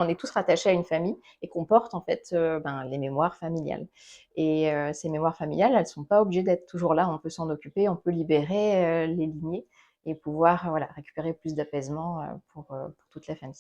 On est tous rattachés à une famille et qu'on porte en fait, les mémoires familiales et ces mémoires familiales, elles sont pas obligées d'être toujours là. On peut s'en occuper, on peut libérer, les lignées et pouvoir, voilà, récupérer plus d'apaisement, pour toute la famille.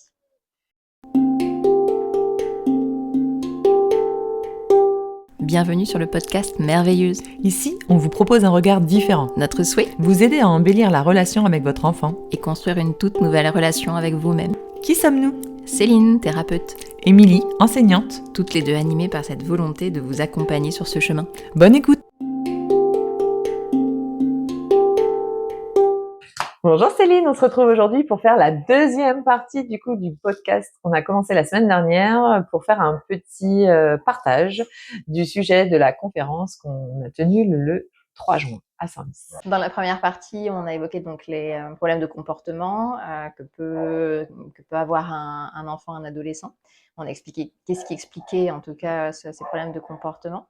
Bienvenue sur le podcast Merveilleuse. Ici, on vous propose un regard différent. Notre souhait, Vous aider à embellir la relation avec votre enfant. est construire une toute nouvelle relation avec vous-même. Qui sommes-nous ? Céline, thérapeute, Émilie, enseignante. toutes les deux animées par cette volonté de vous accompagner sur ce chemin. Bonne écoute. Bonjour Céline, on se retrouve aujourd'hui pour faire la deuxième partie du podcast qu'on a commencé la semaine dernière pour faire un petit partage du sujet de la conférence qu'on a tenue le 3 juin à Saint-Lys. Dans la première partie, on a évoqué donc les, problèmes de comportement, que peut avoir un enfant, un adolescent. On a expliqué qu'est-ce qui expliquait en tout cas ces problèmes de comportement.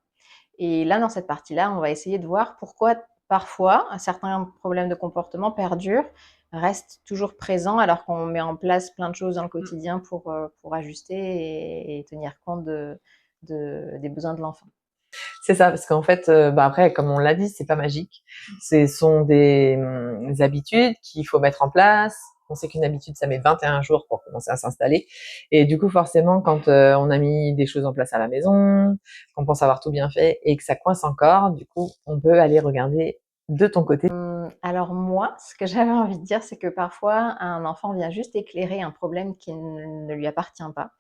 Et là, dans cette partie-là, on va essayer de voir pourquoi parfois certains problèmes de comportement perdurent, restent toujours présents alors qu'on met en place plein de choses dans le quotidien pour ajuster et tenir compte des besoins de l'enfant. C'est ça, parce qu'en fait, après, comme on l'a dit, c'est pas magique. Ce sont des habitudes qu'il faut mettre en place. On sait qu'une habitude, ça met 21 jours pour commencer à s'installer. Et du coup, forcément, quand on a mis des choses en place à la maison, qu'on pense avoir tout bien fait et que ça coince encore, du coup, on peut aller regarder de ton côté. Alors moi, ce que j'avais envie de dire, c'est que parfois, un enfant vient juste éclairer un problème qui ne lui appartient pas.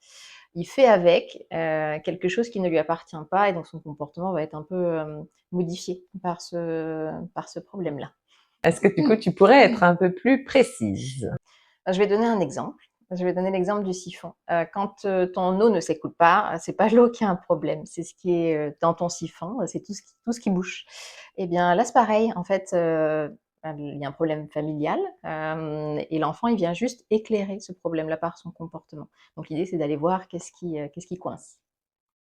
Il fait avec, quelque chose qui ne lui appartient pas et donc son comportement va être un peu, modifié par ce problème-là. Est-ce que du coup, tu pourrais être un peu plus précise? Je vais donner un exemple. Je vais donner l'exemple du siphon. Quand, ton eau ne s'écoule pas, c'est pas l'eau qui a un problème, c'est ce qui est, dans ton siphon, c'est tout ce qui bouche. Et bien là, c'est pareil. En fait, il y a un problème familial, et l'enfant, il vient juste éclairer ce problème-là par son comportement. Donc l'idée, c'est d'aller voir qu'est-ce qui coince.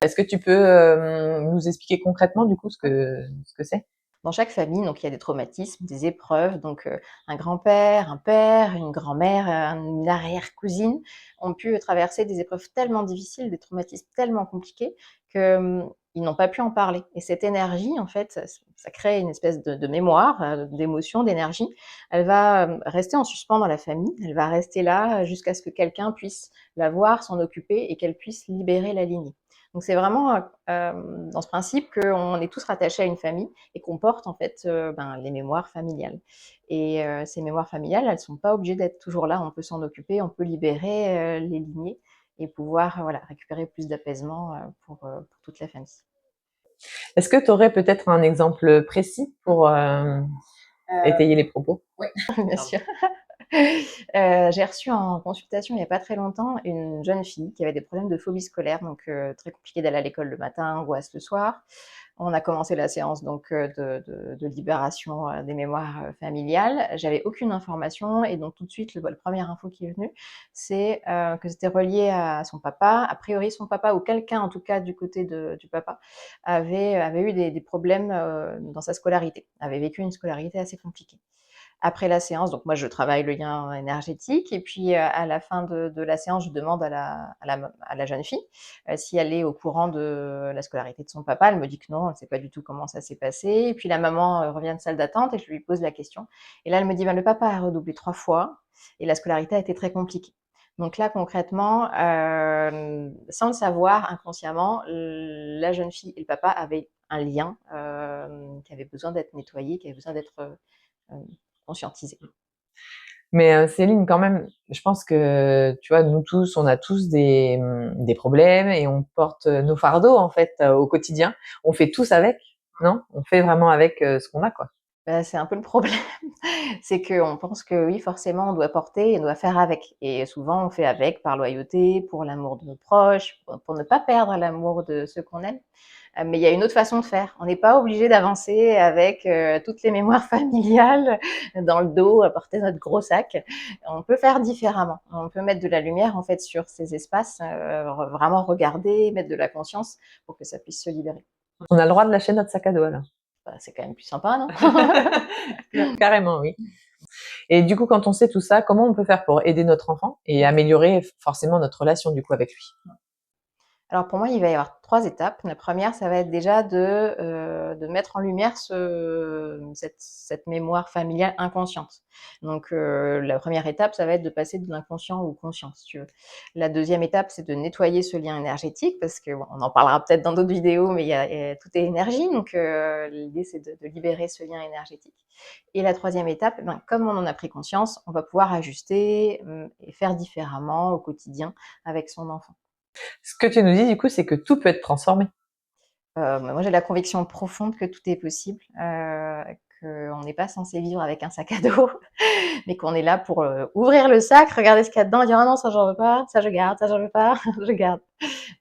Est-ce que tu peux nous expliquer concrètement du coup ce que c'est? Dans chaque famille, donc il y a des traumatismes, des épreuves. Donc, un grand-père, un père, une grand-mère, une arrière-cousine ont pu traverser des épreuves tellement difficiles, des traumatismes tellement compliqués que, ils n'ont pas pu en parler. Et cette énergie, en fait, ça crée une espèce de mémoire, d'émotion, d'énergie. Elle va, rester en suspens dans la famille. Elle va rester là, jusqu'à ce que quelqu'un puisse la voir, s'en occuper et qu'elle puisse libérer la lignée. Donc c'est vraiment, dans ce principe qu'on est tous rattachés à une famille et qu'on porte en fait, les mémoires familiales et ces mémoires familiales, elles sont pas obligées d'être toujours là. On peut s'en occuper, on peut libérer, les lignées et pouvoir, voilà, récupérer plus d'apaisement, pour toute la famille. Est-ce que tu aurais peut-être un exemple précis pour étayer les propos? Bien sûr. J'ai reçu en consultation il y a pas très longtemps une jeune fille qui avait des problèmes de phobie scolaire, donc très compliqué d'aller à l'école le matin, angoisse le soir. On a commencé la séance donc de libération, des mémoires, familiales. J'avais aucune information et donc tout de suite le première info qui est venue, c'est, que c'était relié à son papa. A priori son papa ou quelqu'un en tout cas du côté du papa avait eu des problèmes, dans sa scolarité, avait vécu une scolarité assez compliquée. Après la séance, donc moi je travaille le lien énergétique et puis, à la fin de la séance, je demande à la jeune fille, si elle est au courant de la scolarité de son papa. Elle me dit que non, elle ne sait pas du tout comment ça s'est passé et puis la maman, revient de salle d'attente et je lui pose la question et là elle me dit: «Ben, le papa a redoublé 3 fois et la scolarité a été très compliquée». Donc là concrètement, sans le savoir inconsciemment, la jeune fille et le papa avaient un lien, qui avait besoin d'être nettoyé, qui avait besoin d'être, hem, conscientisé. Mais Céline, quand même, je pense que, tu vois, nous tous, on a tous des problèmes et on porte nos fardeaux, en fait, au quotidien. On fait tous avec, non? On fait vraiment avec ce qu'on a, quoi. Bah, c'est un peu le problème, c'est qu'on pense que oui, forcément, on doit porter et on doit faire avec et souvent on fait avec par loyauté, pour l'amour de nos proches, pour ne pas perdre l'amour de ceux qu'on aime. Mais il y a une autre façon de faire. On n'est pas obligé d'avancer avec, toutes les mémoires familiales dans le dos, à porter notre gros sac. On peut faire différemment. On peut mettre de la lumière, en fait, sur ces espaces, vraiment regarder, mettre de la conscience pour que ça puisse se libérer. On a le droit de lâcher notre sac à dos, alors. Bah, c'est quand même plus sympa, non? Carrément, oui. Et du coup, quand on sait tout ça, comment on peut faire pour aider notre enfant et améliorer forcément notre relation du coup avec lui? Alors pour moi, il va y avoir 3 étapes. La première, ça va être déjà de mettre en lumière cette mémoire familiale inconsciente. Donc la première étape, ça va être de passer de l'inconscient au conscient, si tu veux. La deuxième étape, c'est de nettoyer ce lien énergétique parce que bon, on en parlera peut-être dans d'autres vidéos, mais tout est énergie, donc l'idée, c'est de libérer ce lien énergétique. Et la troisième étape, eh ben, comme on en a pris conscience, on va pouvoir ajuster, et faire différemment au quotidien avec son enfant. Ce que tu nous dis du coup, c'est que tout peut être transformé. Moi, j'ai la conviction profonde que tout est possible, qu'on n'est pas censé vivre avec un sac à dos, mais qu'on est là pour, ouvrir le sac, regarder ce qu'il y a dedans et dire: «Ah non, ça j'en veux pas, ça je garde, ça j'en veux pas, je garde».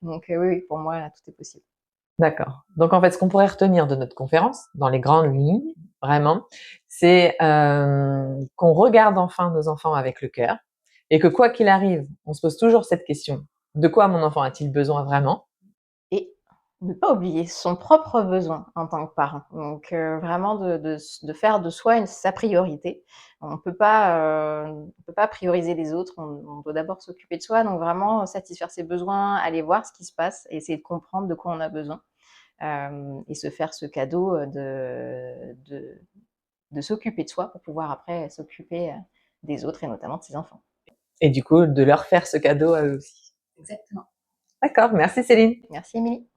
Donc oui, oui, pour moi, tout est possible. D'accord. Donc en fait, ce qu'on pourrait retenir de notre conférence, dans les grandes lignes, vraiment, c'est qu'on regarde enfin nos enfants avec le cœur et que quoi qu'il arrive, on se pose toujours cette question: de quoi mon enfant a-t-il besoin vraiment? Et ne pas oublier son propre besoin en tant que parent. Donc vraiment de faire de soi sa priorité. On peut pas prioriser les autres, on doit d'abord s'occuper de soi, donc vraiment satisfaire ses besoins, aller voir ce qui se passe, essayer de comprendre de quoi on a besoin, et se faire ce cadeau, de s'occuper de soi pour pouvoir après s'occuper, des autres et notamment de ses enfants. Et du coup, de leur faire ce cadeau à eux aussi. Exactement. D'accord, merci Céline. Merci Émilie.